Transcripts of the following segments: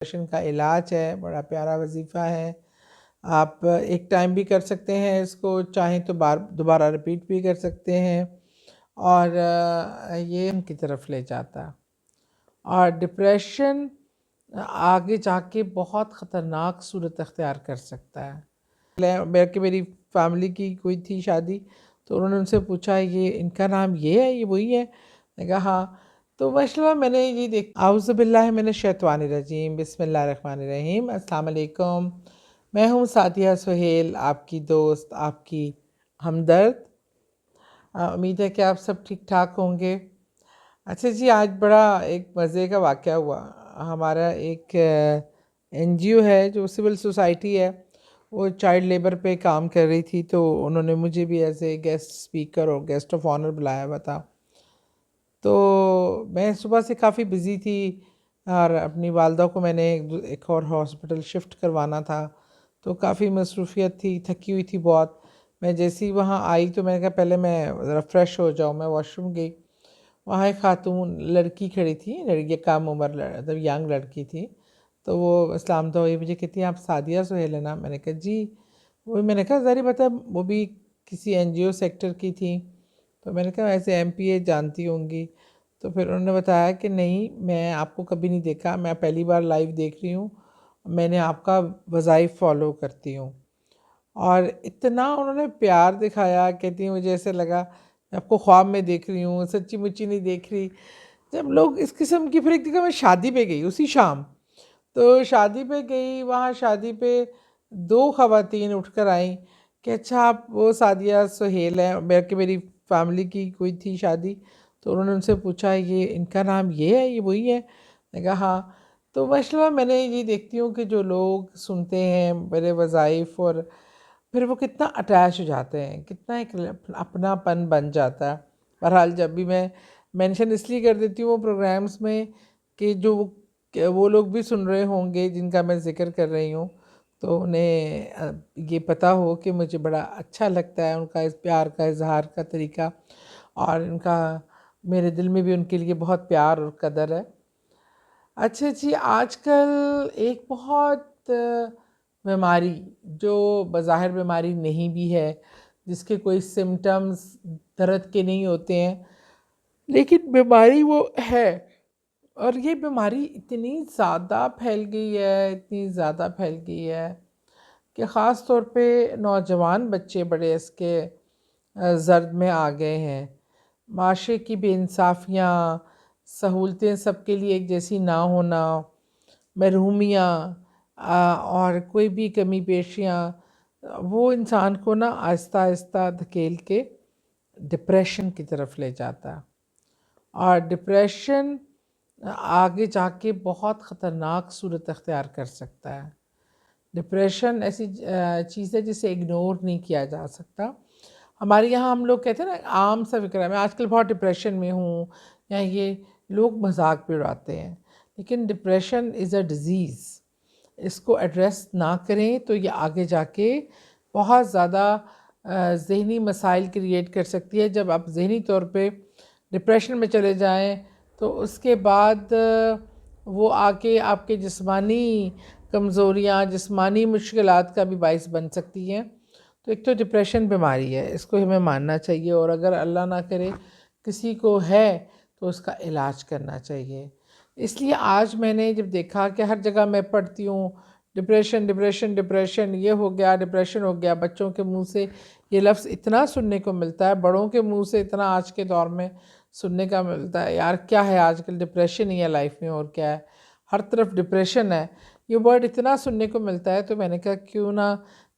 Depression کا علاج ہے، بڑا پیارا وظیفہ ہے۔ آپ ایک ٹائم بھی کر سکتے ہیں اس کو، چاہیں تو دوبارہ رپیٹ بھی کر سکتے ہیں، اور یہ کی طرف لے جاتا ہے۔ اور ڈپریشن آگے جا کے بہت خطرناک صورت اختیار کر سکتا ہے۔ کہ میری فیملی کی کوئی تھی شادی، تو انہوں نے ان سے پوچھا یہ ان کا نام یہ ہے، یہ وہی ہے؟ میں کہا ہاں۔ تو ماشاءاللہ میں نے یہ دیکھا۔ اعوذ باللہ من الشیطان الرجیم، بسم اللہ الرحمن الرحیم۔ السلام علیکم، میں ہوں سعدیہ سہیل، آپ کی دوست، آپ کی ہمدرد۔ امید ہے کہ آپ سب ٹھیک ٹھاک ہوں گے۔ اچھا جی، آج بڑا ایک مزے کا واقعہ ہوا۔ ہمارا ایک این جی او ہے جو سول سوسائٹی ہے، وہ چائلڈ لیبر پہ کام کر رہی تھی، تو انہوں نے مجھے بھی ایز اے گیسٹ اسپیکر اور گیسٹ آف آنر بلایا ہوا تھا۔ تو میں صبح سے کافی بزی تھی، اور اپنی والدہ کو میں نے ایک اور ہاسپٹل شفٹ کروانا تھا، تو کافی مصروفیت تھی، تھکی ہوئی تھی بہت۔ میں جیسے ہی وہاں آئی تو میں نے کہا پہلے میں ذرا فریش ہو جاؤں۔ میں واش روم گئی، وہاں ایک خاتون لڑکی کھڑی تھی، لڑکی کم عمر، مطلب ینگ لڑکی تھی، تو وہ اسلام تو ہوئی، مجھے کہتی ہیں آپ سعدیہ سہیل ہیں نا؟ میں نے کہا جی۔ وہ میں نے کہا ظاہر بات ہے وہ بھی کسی این جی او سیکٹر کی تھی، تو میں نے کہا ایسے ایم پی اے جانتی ہوں گی۔ تو پھر انہوں نے بتایا کہ نہیں، میں آپ کو کبھی نہیں دیکھا، میں پہلی بار لائیو دیکھ رہی ہوں، میں نے آپ کا وظائف فالو کرتی ہوں۔ اور اتنا انہوں نے پیار دکھایا، کہتی ہیں مجھے ایسے لگا میں آپ کو خواب میں دیکھ رہی ہوں، سچی مچی نہیں دیکھ رہی۔ جب لوگ اس قسم کی، پھر ایک جگہ میں شادی پہ گئی اسی شام، تو شادی پہ گئی، وہاں شادی پہ 2 خواتین اٹھ کر آئیں کہ اچھا آپ وہ سعدیہ سہیل ہیں۔ کہ میری فیملی کی کوئی تھی شادی، تو انہوں نے ان سے پوچھا یہ ان کا نام یہ ہے، یہ وہی ہے؟ میں کہا ہاں۔ تو ماشاءاللہ میں نے یہ دیکھتی ہوں کہ جو لوگ سنتے ہیں میرے وظائف، اور پھر وہ کتنا اٹیچ ہو جاتے ہیں، کتنا ایک اپنا پن بن جاتا ہے۔ بہرحال جب بھی میں مینشن اس لیے کر دیتی ہوں وہ پروگرامز میں کہ جو وہ لوگ بھی سن رہے ہوں گے جن کا میں ذکر کر رہی ہوں، تو انہیں یہ پتہ ہو کہ مجھے بڑا اچھا لگتا ہے ان کا اس پیار کا اظہار کا طریقہ، اور ان کا میرے دل میں بھی ان کے لیے بہت پیار اور قدر ہے۔ اچھا جی، آج کل ایک بہت بیماری، جو بظاہر بیماری نہیں بھی ہے، جس کے کوئی سمٹمز درد کے نہیں ہوتے ہیں، لیکن بیماری وہ ہے، اور یہ بیماری اتنی زیادہ پھیل گئی ہے، اتنی زیادہ پھیل گئی ہے کہ خاص طور پہ نوجوان بچے بڑے اس کے زرد میں آ گئے ہیں۔ معاشرے کی بے انصافیاں، سہولتیں سب کے لیے ایک جیسی نہ ہونا، محرومیاں، اور کوئی بھی کمی بیشیاں، وہ انسان کو نا آہستہ آہستہ دھکیل کے ڈپریشن کی طرف لے جاتا ہے۔ اور ڈپریشن آگے جا کے بہت خطرناک صورت اختیار کر سکتا ہے۔ ڈپریشن ایسی چیز ہے جسے اگنور نہیں کیا جا سکتا۔ ہمارے یہاں ہم لوگ کہتے ہیں نا، عام سا فکر ہے میں آج کل بہت ڈپریشن میں ہوں، یا یہ لوگ مذاق بھی اڑاتے ہیں، لیکن ڈپریشن از اے ڈیزیز۔ اس کو ایڈریس نہ کریں تو یہ آگے جا کے بہت زیادہ ذہنی مسائل کریٹ کر سکتی ہے۔ جب آپ ذہنی طور پہ ڈپریشن میں چلے جائیں تو اس کے بعد وہ آ کے آپ کے جسمانی کمزوریاں، جسمانی مشکلات کا بھی باعث بن سکتی ہیں۔ تو ایک تو ڈپریشن بیماری ہے، اس کو ہمیں ماننا چاہیے، اور اگر اللہ نہ کرے کسی کو ہے تو اس کا علاج کرنا چاہیے۔ اس لیے آج میں نے جب دیکھا کہ ہر جگہ میں پڑھتی ہوں ڈپریشن ڈپریشن ڈپریشن، یہ ہو گیا، ڈپریشن ہو گیا، بچوں کے منہ سے یہ لفظ اتنا سننے کو ملتا ہے، بڑوں کے منہ سے اتنا آج کے دور میں سننے کا ملتا ہے، یار کیا ہے آج کل، ڈپریشن ہی ہے لائف میں اور کیا ہے، ہر طرف ڈپریشن ہے، یہ ورڈ اتنا سننے کو ملتا ہے۔ تو میں نے کہا کیوں نہ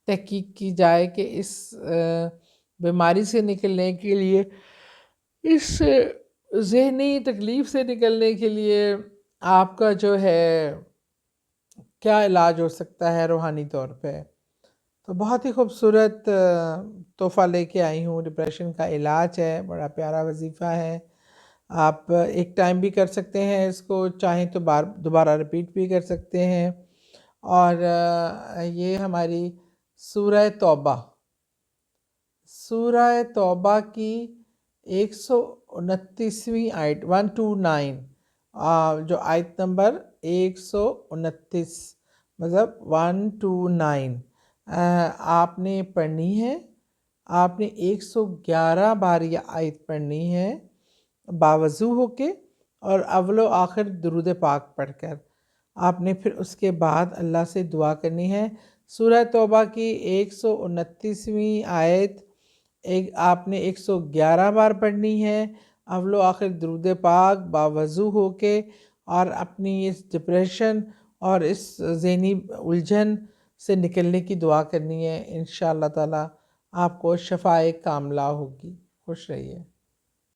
تحقیق کی جائے کہ اس بیماری سے نکلنے کے لیے، اس ذہنی تکلیف سے نکلنے کے لیے آپ کا جو ہے کیا علاج ہو سکتا ہے روحانی طور پہ۔ تو بہت ہی خوبصورت تحفہ لے کے آئی ہوں، ڈپریشن کا علاج ہے، بڑا پیارا وظیفہ ہے۔ آپ ایک ٹائم بھی کر سکتے ہیں اس کو، چاہیں تو دوبارہ رپیٹ بھی کر سکتے ہیں۔ اور یہ ہماری سورہ توبہ، سورہ توبہ کی 129ویں آیت 129، جو آیت نمبر 129 مطلب 129 آپ نے پڑھنی ہے. آپ نے 111 بار یہ آیت پڑھنی ہے باوضو ہو کے، اور اول و آخر درود پاک پڑھ کر. آپ نے پھر اس کے بعد اللہ سے دعا کرنی ہے. سورہ توبہ کی 129ویں آیت آپ نے 111 بار پڑھنی ہے اول و آخر درود پاک باوضو ہو کے، اور اپنی اس ڈپریشن اور اس ذہنی الجھن سے نکلنے کی دعا کرنی ہے. انشاءاللہ تعالی آپ کو شفائے کاملہ ہوگی. خوش رہیے.